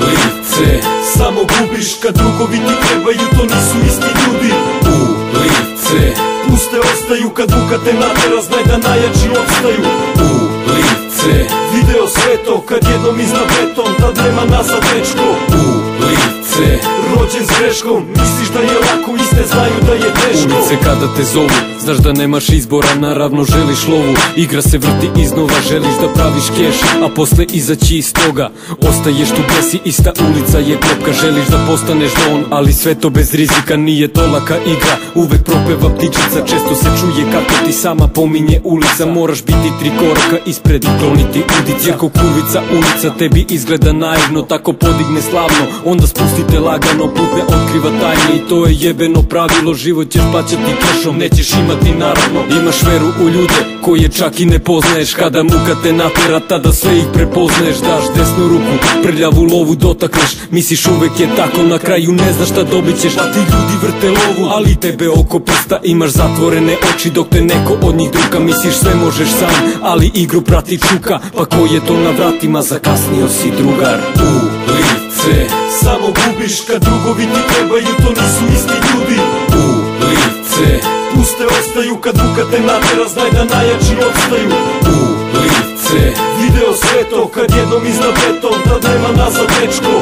Ulice, samo gubiš kad drugovi ti trebaju, to nisu isti ljudi. Ulice, puste ostaju kad buka te natera, znaj da najjači opstaju. Ulice, video sve to kad jednom izna beton, tad nema nazad dečko. Ulice, rođen s greškom, misliš da je lako, iste znaju da je teško. Ulice kada te zovu, znaš da nemaš izbora, naravno želiš lovu. Igra se vrti iznova, želiš da praviš keš, a posle izaći iz toga ostaješ tu gde si, ista ulica je klopka. Želiš da postaneš don, ali sve to bez rizika, nije to laka igra. Uvek propeva ptičica, često se čuje kako ti sama pominje ulica. Moraš biti 3 koraka ispred i kloniti udice, jer ko kurvica ulica tebi izgleda naivno, tako podigne slavno, onda spustite lagano, put ne otkriva tajne i to je jebeno pravilo. Život ćeš plaćati kešom, nećeš imati naravno. Imaš veru u ljude koje čak i ne poznaješ, kada muka te natera tada sve ih prepoznaješ. Daš desnu ruku, prljavu lovu dotakneš, misliš uvek je tako, na kraju ne znaš šta dobit ćeš. Pa ti ljudi vrte lovu, ali tebe oko prsta, imaš zatvorene oči dok te neko od njih druka. Misliš sve možeš sam, ali igru prati čuka, pa ko je to na vratima, zakasnio si drugar. Ulice, samo gubiš kad drugovi ti trebaju, to nisu isti ljudi. Ulice, puste ostaju kad buka te natera, znaj da najjači opstaju. Ulice, video sve to kad jednom izna beton, tad nema nazad dečko.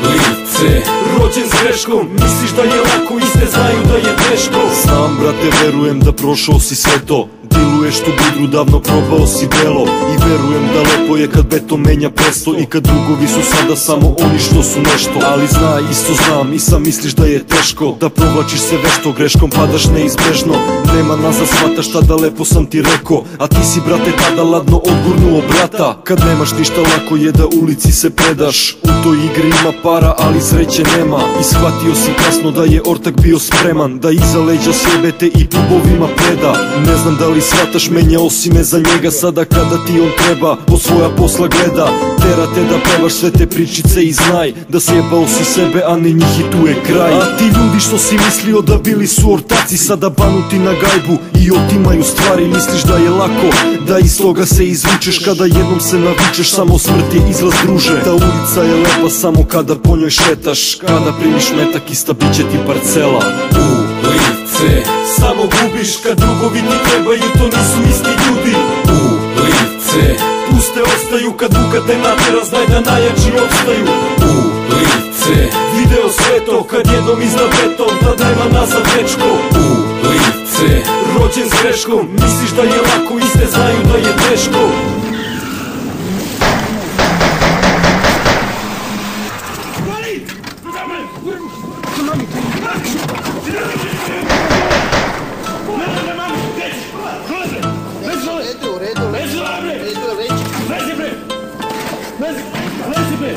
Ulice, rođen s greškom, misliš da je lako, iste znaju da je teško. Znam brate, verujem da prošao si sve to, diluješ tu budru, davno probao si belo. I verujem da lepo je kad beton menja presto, i kad drugovi su sada samo oni što su nešto. Ali znaj, isto znam i sam misliš da je teško, da provlačiš se vešto, greškom padaš neizbežno. Nema nazad, shvataš tada lepo sam ti rekao, a ti si brate tada ladno odgurnuo brata. Kad nemaš ništa lako je da ulici se predaš, u toj igri ima para ali sreće nema. I shvatio si kasno da je ortak bio spreman da iza leđa sjebete i pubovima preda. Ne znam da li shvataš, menjao si me za njega, sada kada ti on treba po svoja posla gleda. Tera te da pevaš sve te pričice i znaj da sjebao si sebe, a ne njih i tu je kraj. A ti ljudi što si mislio da bili su ortaci, sada banuti na gajbu i otimaju stvari. Misliš da je lako, da iz toga se izvučeš, kada jednom se navičeš, samo smrt je izlaz druže. Ta ulica je lepa samo kada po njoj šetaš, kada primiš metak ista bit će ti parcela. Ulice, samo gubiš kad drugovi ti trebaju, to nisu isti ljudi. Ulice, puste ostaju kad buka te natera, znaj da najjači opstaju. Ulice, video sve to kad jednom izna beton, tad nema nazad dečko. Ulice, rođen s greškom, misliš da je lako, iste znaju da je teško. Lezi bre!